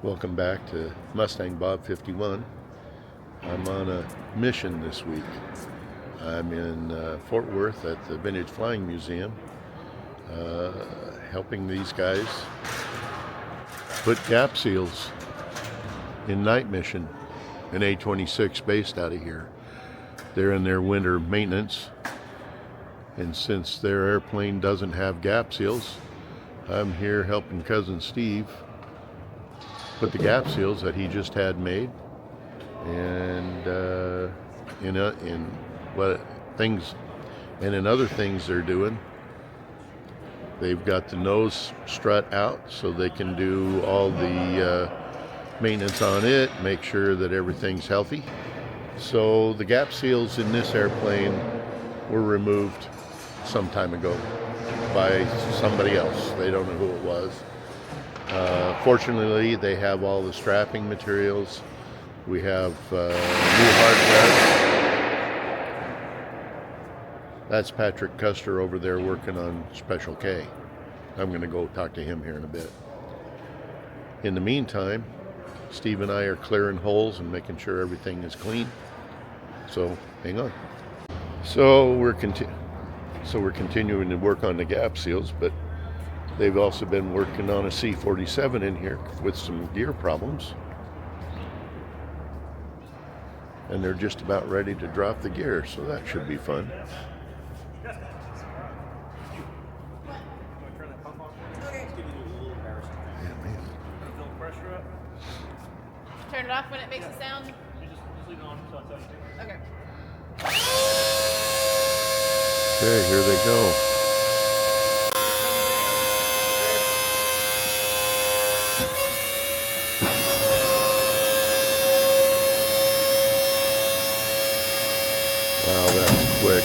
Welcome back to Mustang Bob 51. I'm on a mission this week. I'm in Fort Worth at the Vintage Flying Museum, helping these guys put gap seals in night mission, an A-26 based out of here. They're in their winter maintenance, and since their airplane doesn't have gap seals, I'm here helping Cousin Steve put the gap seals that he just had made, and in other things they're doing. They've got the nose strut out so they can do all the maintenance on it, make sure that everything's healthy. So the gap seals in this airplane were removed some time ago by somebody else. They don't know who it was. Fortunately, they have all the strapping materials. We have new hardware. That's Patrick Custer over there working on Special K. I'm going to go talk to him here in a bit. In the meantime, Steve and I are clearing holes and making sure everything is clean. So hang on. So we're continuing to work on the gap seals, but they've also been working on a C-47 in here with some gear problems. And they're just about ready to drop the gear, so that should be fun. Turn it off when it makes a sound? Just leave it on until I tell you to. Okay. Okay, here they go. Wow, that's quick.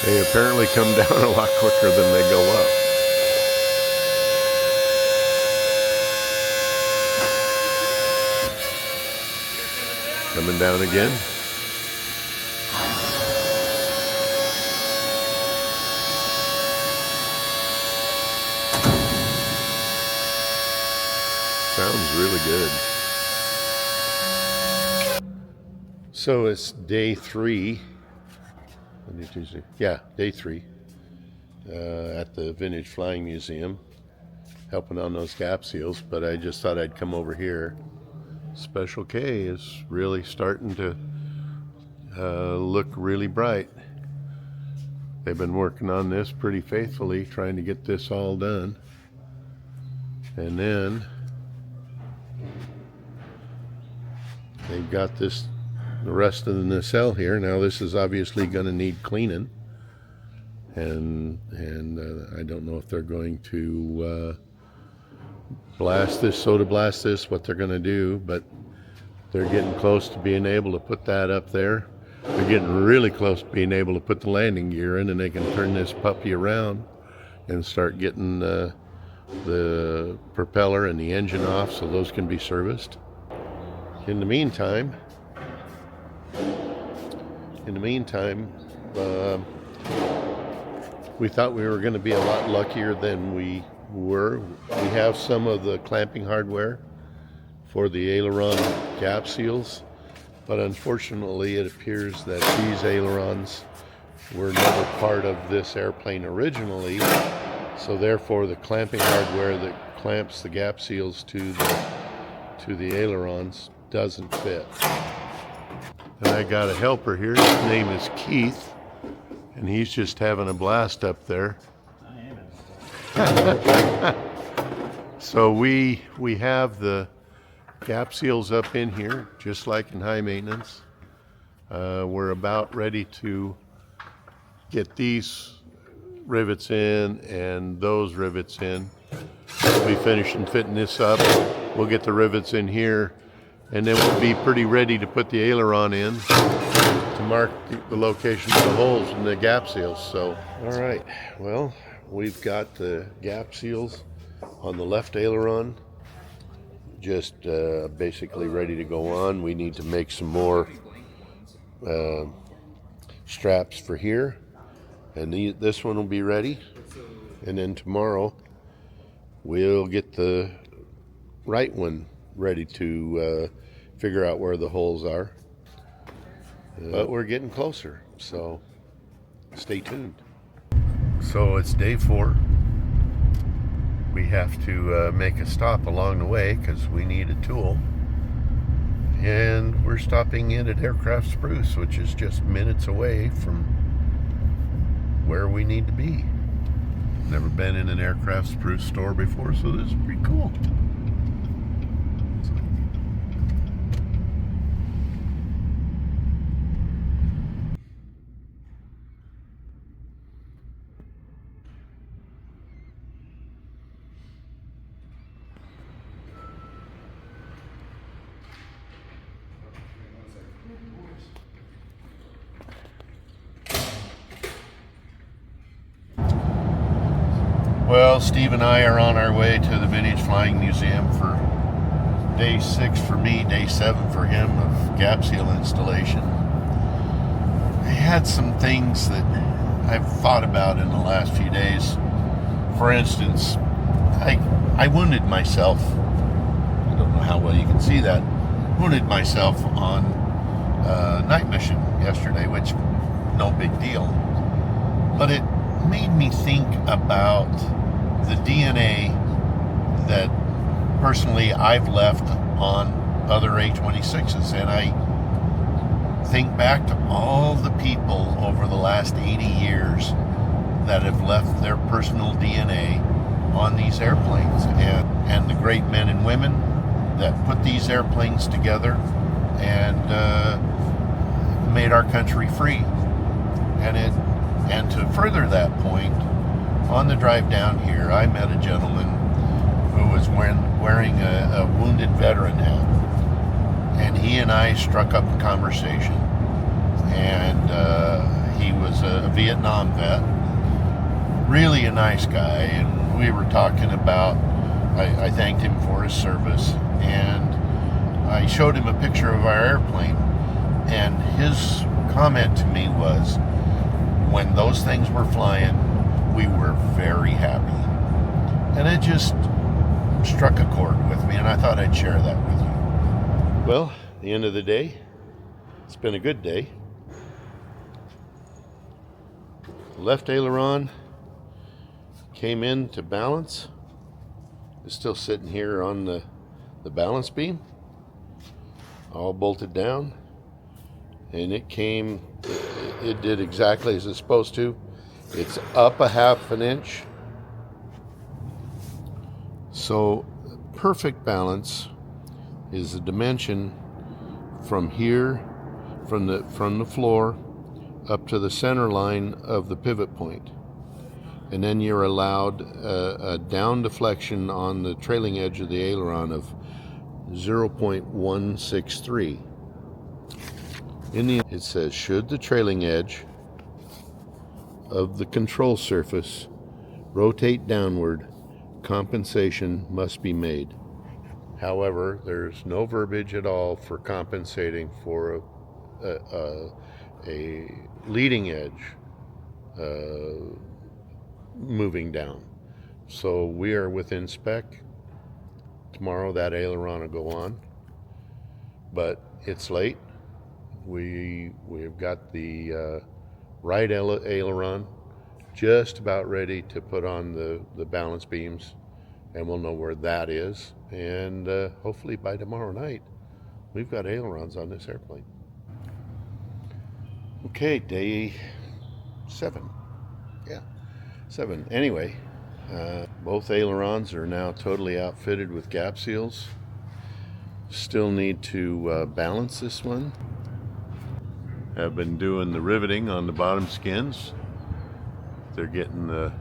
They apparently come down a lot quicker than they go up. Coming down again. Sounds really good. So it's day 3. Tuesday. Yeah, day 3 at the Vintage Flying Museum, helping on those gap seals, but I just thought I'd come over here. Special K is really starting to look really bright. They've been working on this pretty faithfully, trying to get this all done. And then they've got this, the rest of the nacelle here. Now this is obviously going to need cleaning, and I don't know if they're going to soda blast this, what they're going to do, but they're getting close to being able to put that up there. They're getting really close to being able to put the landing gear in, and they can turn this puppy around and start getting the propeller and the engine off, so those can be serviced. In the meantime, we thought we were going to be a lot luckier than we were. We have some of the clamping hardware for the aileron gap seals, but unfortunately it appears that these ailerons were never part of this airplane originally, so therefore the clamping hardware that clamps the gap seals to the ailerons doesn't fit. And I got a helper here. His name is Keith, and he's just having a blast up there. So we have the gap seals up in here, just like in high maintenance. We're about ready to get these rivets in and those rivets in. We'll be finishing fitting this up. We'll get the rivets in here, and then we'll be pretty ready to put the aileron in to mark the location of the holes in the gap seals. So, all right, well, we've got the gap seals on the left aileron just basically ready to go on. We need to make some more straps for here, and this one will be ready, and then tomorrow we'll get the right one ready to figure out where the holes are. But we're getting closer, so stay tuned. So it's day 4. We have to make a stop along the way because we need a tool. And we're stopping in at Aircraft Spruce, which is just minutes away from where we need to be. Never been in an Aircraft Spruce store before, so this is pretty cool. Well, Steve and I are on our way to the Vintage Flying Museum for day 6 for me, day 7 for him of gap seal installation. I had some things that I've thought about in the last few days. For instance, I wounded myself. I don't know how well you can see that. Wounded myself on night mission yesterday, which no big deal. But it made me think about the DNA that personally I've left on other A26s, and I think back to all the people over the last 80 years that have left their personal DNA on these airplanes, and the great men and women that put these airplanes together and made our country free. And to further that point, on the drive down here, I met a gentleman who was wearing a wounded veteran hat. And he and I struck up a conversation. And he was a Vietnam vet, really a nice guy. And we were talking about, I thanked him for his service. And I showed him a picture of our airplane. And his comment to me was, when those things were flying, we were very happy. And it just struck a chord with me, and I thought I'd share that with you. Well, at the end of the day, it's been a good day. Left aileron came in to balance. It's still sitting here on the balance beam, all bolted down. And it did exactly as it's supposed to. It's up a half an inch. So perfect balance is the dimension from here, from the floor up to the center line of the pivot point. And then you're allowed a down deflection on the trailing edge of the aileron of 0.163. It says, should the trailing edge of the control surface rotate downward, compensation must be made. However, there's no verbiage at all for compensating for a leading edge moving down. So we are within spec. Tomorrow that aileron will go on, but it's late. We've got the right aileron, just about ready to put on the balance beams, and we'll know where that is. And hopefully by tomorrow night, we've got ailerons on this airplane. Okay, day 7. Yeah, 7. Anyway, both ailerons are now totally outfitted with gap seals. Still need to balance this one. Have been doing the riveting on the bottom skins. They're getting the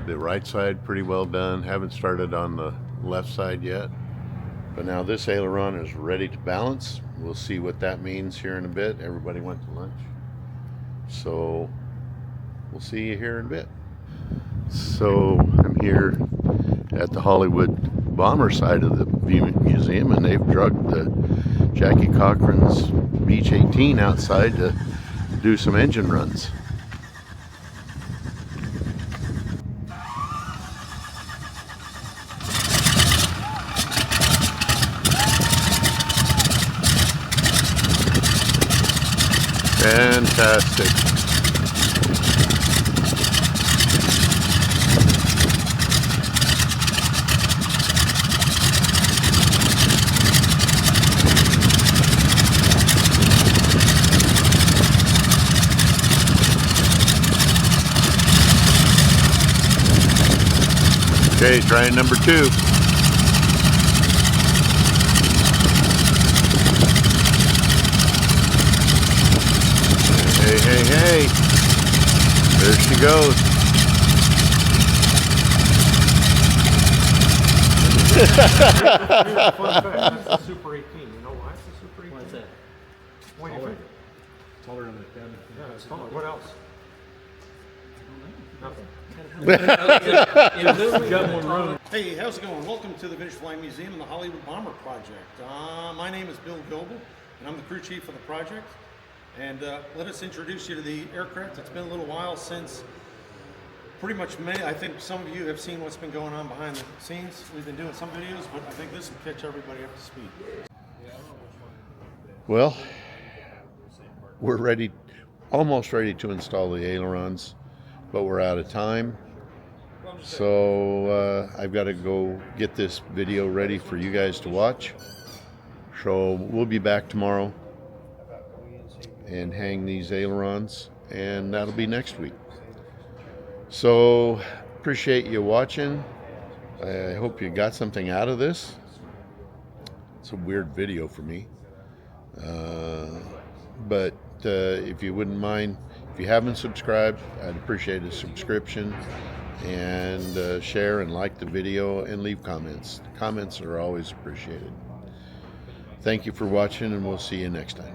right side pretty well done. Haven't started on the left side yet. But now this aileron is ready to balance. We'll see what that means here in a bit. Everybody went to lunch. So we'll see you here in a bit. So I'm here at the Hollywood bomber side of the museum, and they've drugged the Jackie Cochran's Beech 18 outside to do some engine runs. Fantastic. Okay, try number 2. Hey, hey, hey. There she goes. Fun fact, that's the Super 18. You know why it's the Super 18? What's that? Why do you think? Taller than the 10. Yeah, it's taller. What else? Nothing. Hey, how's it going? Welcome to the Vintage Flying Museum and the Hollywood Bomber Project. My name is Bill Goebel, and I'm the crew chief of the project. And let us introduce you to the aircraft. It's been a little while since pretty much I think some of you have seen what's been going on behind the scenes. We've been doing some videos, but I think this will catch everybody up to speed. Well, we're ready, almost ready to install the ailerons, but we're out of time. So I've got to go get this video ready for you guys to watch. So we'll be back tomorrow and hang these ailerons, and that'll be next week. So appreciate you watching. I hope you got something out of this. It's a weird video for me, but if you wouldn't mind, if you haven't subscribed, I'd appreciate a subscription, and share and like the video, and leave comments. Comments are always appreciated. Thank you for watching, and we'll see you next time.